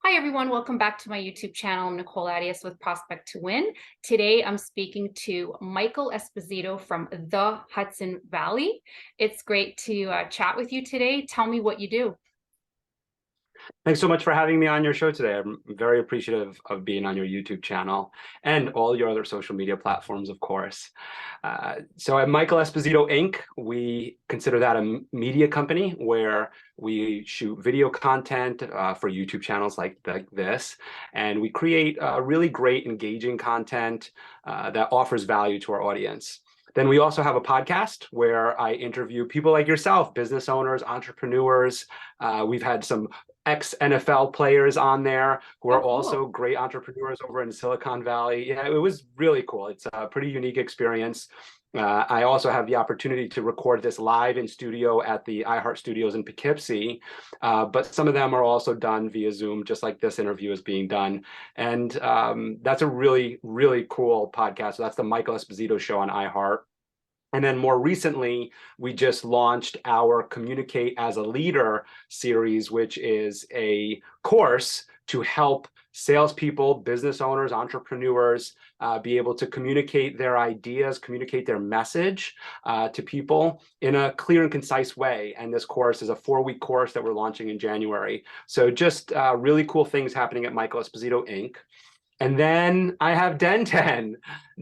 Hi everyone, welcome back to my YouTube channel. I'm nicoleattias with Prospect to Win. Today I'm speaking to Michael Esposito from the Hudson Valley. It's great to chat with you today. Tell me what you do. Thanks so much for having me on your show today. I'm very appreciative of being on your YouTube channel and all your other social media platforms, of course. So at Michael Esposito Inc., we consider that a media company where we shoot video content for YouTube channels like this, and we create really great, engaging content that offers value to our audience. Then we also have a podcast where I interview people like yourself, business owners, entrepreneurs. We've had some ex-NFL players on there who Oh, are cool. also great entrepreneurs over in Silicon Valley. Yeah, it was really cool. It's a pretty unique experience. I also have the opportunity to record this live in studio at the iHeart Studios in Poughkeepsie, but some of them are also done via Zoom, just like this interview is being done. And that's a really, really cool podcast. So that's the Michael Esposito Show on iHeart. And then more recently, we just launched our Communicate as a Leader series, which is a course to help salespeople, business owners, entrepreneurs be able to communicate their ideas, communicate their message to people in a clear and concise way. And this course is a 4-week course that we're launching in January. So just really cool things happening at Michael Esposito Inc. And then I have Den10.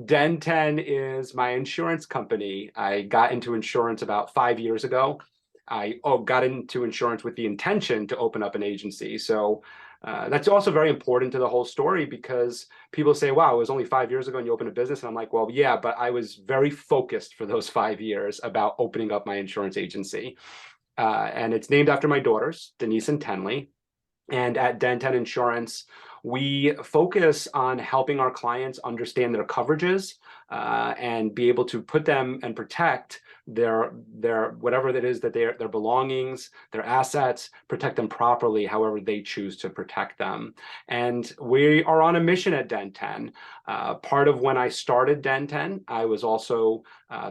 Den10 is my insurance company. I got into insurance about 5 years ago. I got into insurance with the intention to open up an agency. So that's also very important to the whole story because people say, wow, it was only 5 years ago and you opened a business. And I'm like, well, yeah, but I was very focused for those 5 years about opening up my insurance agency. And it's named after my daughters, Denise and Tenley. And at Den10 Insurance, we focus on helping our clients understand their coverages and be able to put them and protect their whatever it is that their belongings, their assets, protect them properly, however they choose to protect them. And we are on a mission at Den10. Part of when I started Den10, I was also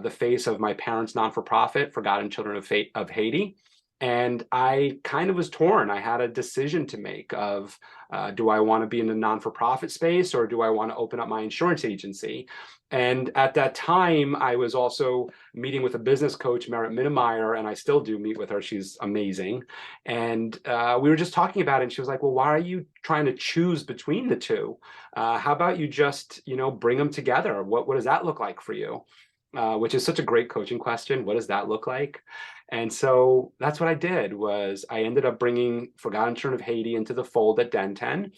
the face of my parents' non-for-profit, Forgotten Children of Haiti. And I kind of was torn. I had a decision to make of, do I want to be in the non-for-profit space or do I want to open up my insurance agency? And at that time, I was also meeting with a business coach, Merritt Mittermeier, and I still do meet with her. She's amazing. And we were just talking about it. And she was like, well, why are you trying to choose between the two? How about you just, bring them together? What does that look like for you? Which is such a great coaching question. What does that look like? And so that's what I did was I ended up bringing Forgotten Children of Haiti into the fold at Den10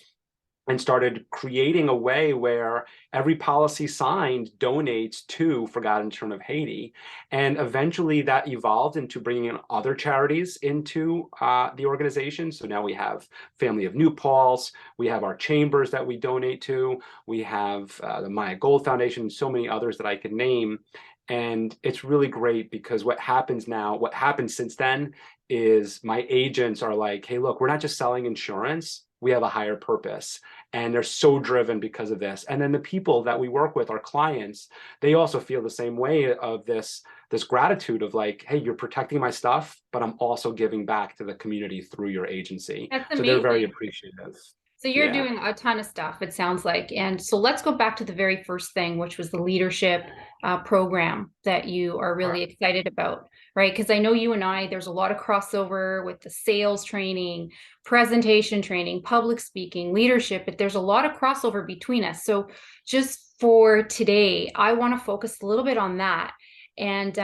and started creating a way where every policy signed donates to Forgotten Children of Haiti. And eventually that evolved into bringing in other charities into the organization. So now we have Family of New Paltz, we have our chambers that we donate to, we have the Maya Gold Foundation, and so many others that I could name. And it's really great because what happens since then is my agents are like, hey, look, we're not just selling insurance, we have a higher purpose. And they're so driven because of this. And then the people that we work with, our clients, they also feel the same way of this gratitude of like, hey, you're protecting my stuff, but I'm also giving back to the community through your agency. That's So they're very amazing. appreciative. So you're Yeah. doing a ton of stuff, it sounds like. And so let's go back to the very first thing, which was the leadership program that you are really excited about, right? Because I know you and I, there's a lot of crossover with the sales training, presentation training, public speaking, leadership, but there's a lot of crossover between us. So just for today, I want to focus a little bit on that. And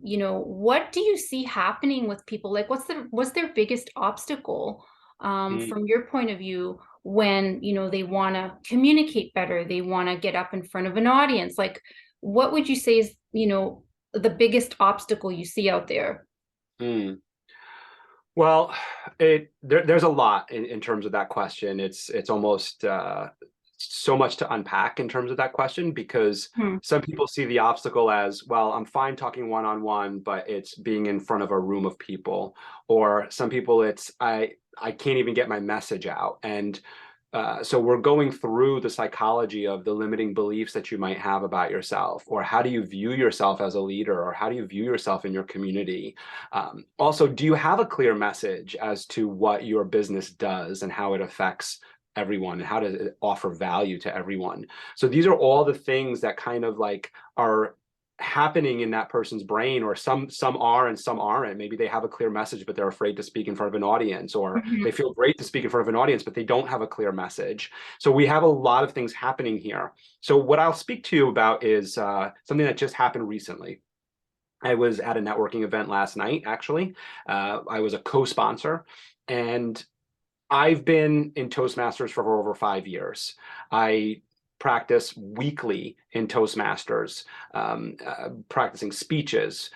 what do you see happening with people? Like, what's their biggest obstacle Mm. from your point of view when they want to communicate better, they want to get up in front of an audience? Like, what would you say is the biggest obstacle you see out there? Mm. Well, there's a lot in terms of that question. It's almost so much to unpack in terms of that question because Hmm. some people see the obstacle as, well, I'm fine talking one-on-one, but it's being in front of a room of people. Or some people it's I can't even get my message out. And so we're going through the psychology of the limiting beliefs that you might have about yourself, or how do you view yourself as a leader, or how do you view yourself in your community? Also, do you have a clear message as to what your business does and how it affects everyone and how to offer value to everyone. So these are all the things that kind of like are happening in that person's brain, or some are and some aren't. Maybe they have a clear message, but they're afraid to speak in front of an audience, or they feel great to speak in front of an audience, but they don't have a clear message. So we have a lot of things happening here. So what I'll speak to you about is something that just happened recently. I was at a networking event last night, actually. I was a co-sponsor, and I've been in Toastmasters for over 5 years. I practice weekly in Toastmasters, practicing speeches,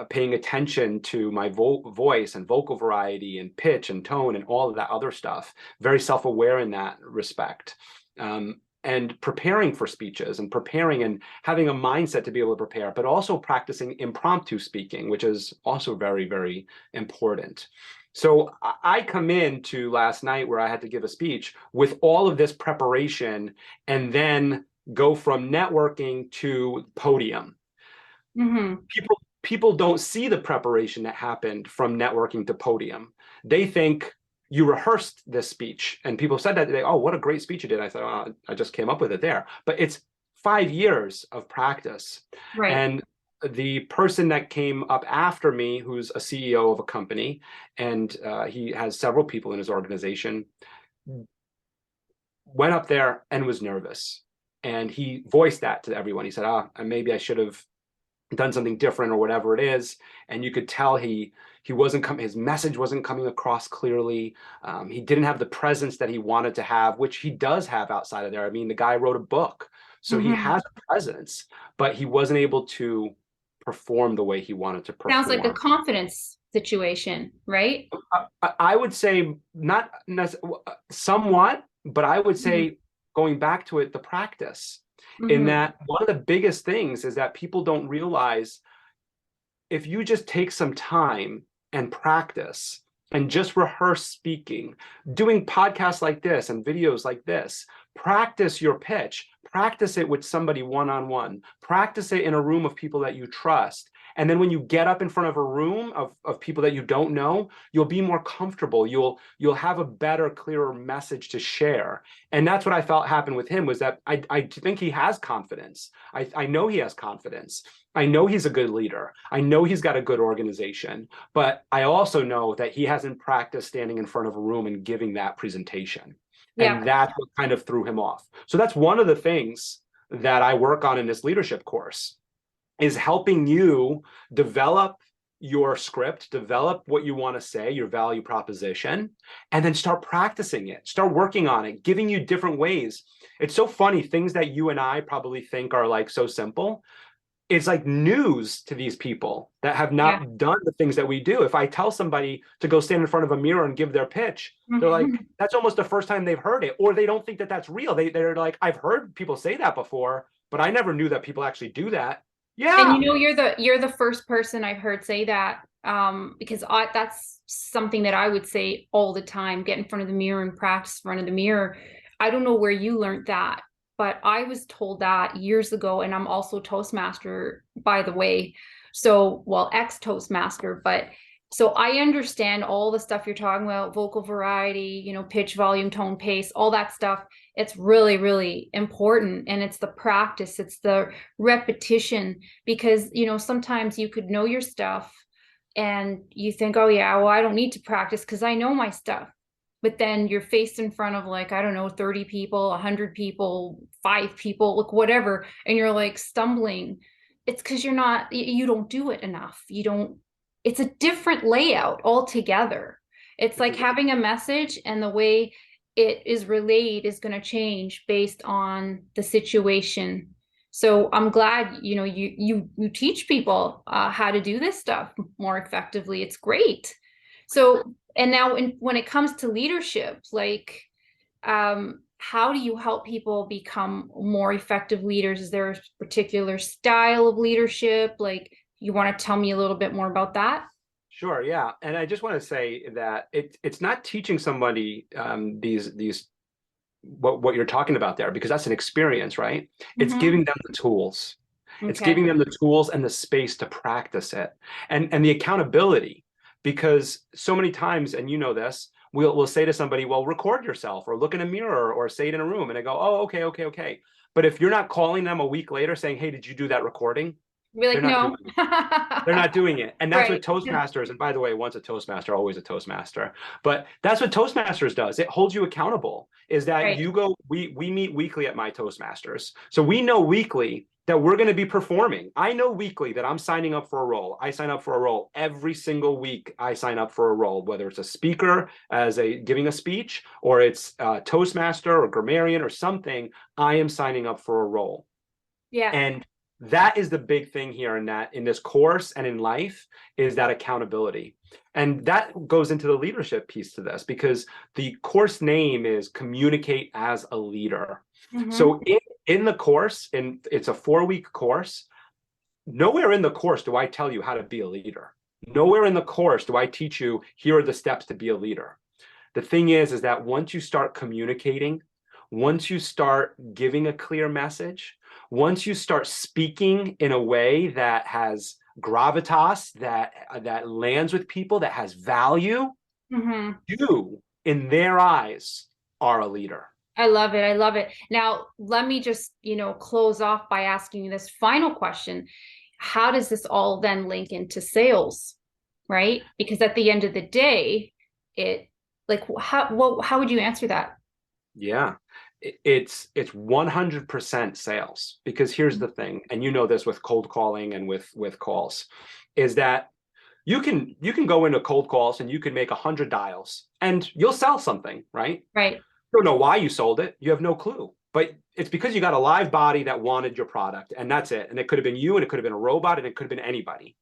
paying attention to my voice and vocal variety and pitch and tone and all of that other stuff. Very self-aware in that respect. And preparing for speeches and preparing and having a mindset to be able to prepare, but also practicing impromptu speaking, which is also very, very important. So I come into last night where I had to give a speech with all of this preparation and then go from networking to podium. People don't see the preparation that happened from networking to podium. They think you rehearsed this speech, and people said that today, oh, what a great speech you did. I said, oh, I just came up with it there. But it's 5 years of practice. Right. And the person that came up after me, who's a CEO of a company, and he has several people in his organization, went up there and was nervous. And he voiced that to everyone. He said, maybe I should have done something different or whatever it is. And you could tell he wasn't coming, his message wasn't coming across clearly. He didn't have the presence that he wanted to have, which he does have outside of there. I mean, the guy wrote a book, so he has a presence, but he wasn't able to perform the way he wanted to perform. Sounds like a confidence situation, right? I would say not somewhat, but I would say going back to it, the practice. In that one of the biggest things is that people don't realize, if you just take some time and practice and just rehearse speaking, doing podcasts like this and videos like this, practice your pitch, practice it with somebody one-on-one, practice it in a room of people that you trust. And then when you get up in front of a room of people that you don't know, you'll be more comfortable. You'll have a better, clearer message to share. And that's what I felt happened with him, was that I think he has confidence. I know he has confidence. I know he's a good leader. I know he's got a good organization, but I also know that he hasn't practiced standing in front of a room and giving that presentation. Yeah. And that's what kind of threw him off. So that's one of the things that I work on in this leadership course, is helping you develop your script, develop what you want to say, your value proposition, and then start practicing it, start working on it, giving you different ways. It's so funny, things that you and I probably think are like so simple, it's like news to these people that have not done the things that we do. If I tell somebody to go stand in front of a mirror and give their pitch, they're like, that's almost the first time they've heard it, or they don't think that that's real. They're like, I've heard people say that before, but I never knew that people actually do that. Yeah. And you're the first person I've heard say that, because that's something that I would say all the time: get in front of the mirror and practice in front of the mirror. I don't know where you learned that, but I was told that years ago, and I'm also Toastmaster, by the way. So, well, ex-Toastmaster, but so I understand all the stuff you're talking about: vocal variety, pitch, volume, tone, pace, all that stuff. It's really, really important. And it's the practice, it's the repetition, because, sometimes you could know your stuff and you think, oh yeah, well, I don't need to practice because I know my stuff. But then you're faced in front of, like, I don't know, 30 people, 100 people, 5 people, like whatever. And you're like stumbling. It's because you don't do it enough. It's a different layout altogether. It's like having a message, and the way it is relayed is going to change based on the situation. So I'm glad, you teach people how to do this stuff more effectively. It's great. So, and now when it comes to leadership, like, how do you help people become more effective leaders? Is there a particular style of leadership? Like, you want to tell me a little bit more about that? Sure, yeah. And I just want to say that it's not teaching somebody these what you're talking about there, because that's an experience, right? It's giving them the tools. Okay. It's giving them the tools and the space to practice it, and the accountability, because so many times, and you know this, we'll say to somebody, well, record yourself or look in a mirror or say it in a room. And they go, oh, okay, okay, okay. But if you're not calling them a week later saying, hey, did you do that recording? Be They're like, not doing no. it. They're not doing it. And that's what Right. Toastmasters, and by the way, once a Toastmaster, always a Toastmaster. But that's what Toastmasters does. It holds you accountable, is that Right. you go, we meet weekly at my Toastmasters. So we know weekly that we're going to be performing. I know weekly that I'm signing up for a role. I sign up for a role every single week. I sign up for a role, whether it's a speaker as a giving a speech, or it's a Toastmaster or grammarian or something. I am signing up for a role. Yeah. And that is the big thing here in this course and in life, is that accountability. And that goes into the leadership piece to this, because the course name is Communicate as a Leader. Mm-hmm. So in the course, and it's a 4-week course, nowhere in the course do I tell you how to be a leader. Nowhere in the course do I teach you, here are the steps to be a leader. The thing is that once you start communicating, once you start giving a clear message, once you start speaking in a way that has gravitas, that lands with people, that has value, Mm-hmm. you, in their eyes, are a leader. I love it. I love it. Now, let me just, close off by asking you this final question. How does this all then link into sales, right? Because at the end of the day, it like how would you answer that? Yeah. It's 100% sales, because here's the thing, and you know this with cold calling and with calls, is that you can go into cold calls and you can make 100 dials and you'll sell something, right? Right. You don't know why you sold it. You have no clue. But it's because you got a live body that wanted your product, and that's it. And it could have been you, and it could have been a robot, and it could have been anybody.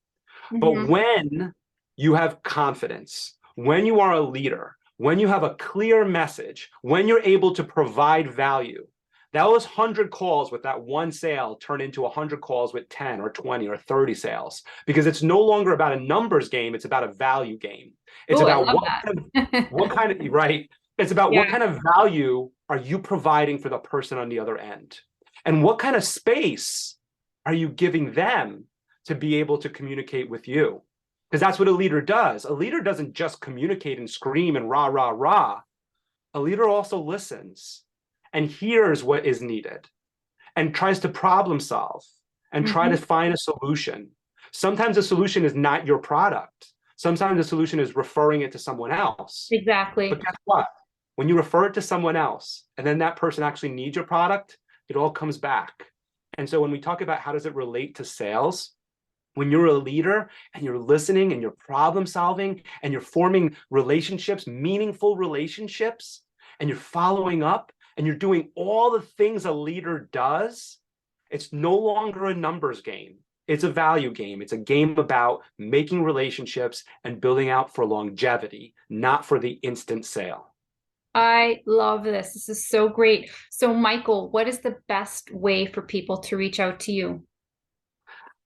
But Mm-hmm. when you have confidence, when you are a leader, when you have a clear message, when you're able to provide value, those 100 calls with that one sale turn into 100 calls with 10 or 20 or 30 sales, because it's no longer about a numbers game. It's about a value game. It's Oh, I about love what that. kind of, right? It's about what Yeah. kind of value are you providing for the person on the other end? And what kind of space are you giving them to be able to communicate with you? Because that's what a leader does. A leader doesn't just communicate and scream and rah, rah, rah. A leader also listens and hears what is needed and tries to problem solve and try to Mm-hmm. find a solution. Sometimes the solution is not your product. Sometimes the solution is referring it to someone else. But Exactly. guess what? When you refer it to someone else and then that person actually needs your product, it all comes back. And so when we talk about how does it relate to sales, when you're a leader and you're listening and you're problem solving and you're forming relationships, meaningful relationships, and you're following up and you're doing all the things a leader does, it's no longer a numbers game. It's a value game. It's a game about making relationships and building out for longevity, not for the instant sale. I love this. This is so great. So, Michael, what is the best way for people to reach out to you?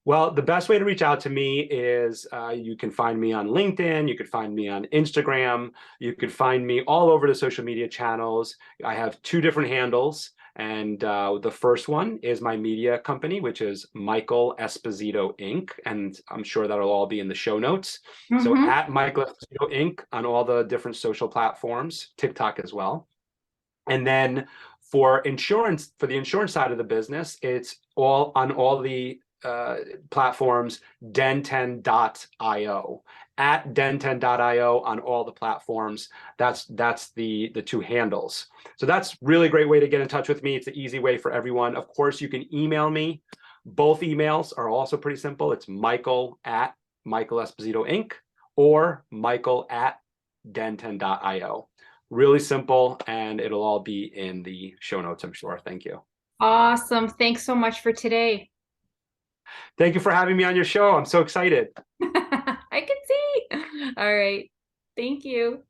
Well, the best way to reach out to me is you can find me on LinkedIn. You could find me on Instagram. You could find me all over the social media channels. I have 2 different handles. And the first one is my media company, which is Michael Esposito Inc. And I'm sure that'll all be in the show notes. So Mm-hmm. at Michael Esposito Inc. on all the different social platforms, TikTok as well. And then for insurance, for the insurance side of the business, it's all on all the platforms, den10.io, at den10.io on all the platforms. That's the 2 handles. So that's really a great way to get in touch with me. It's an easy way for everyone. Of course, you can email me. Both emails are also pretty simple. It's Michael at Michael Esposito Inc. or Michael at den10.io. Really simple, and it'll all be in the show notes, I'm sure. Thank you. Awesome. Thanks so much for today. Thank you for having me on your show. I'm so excited. I can see. All right. Thank you.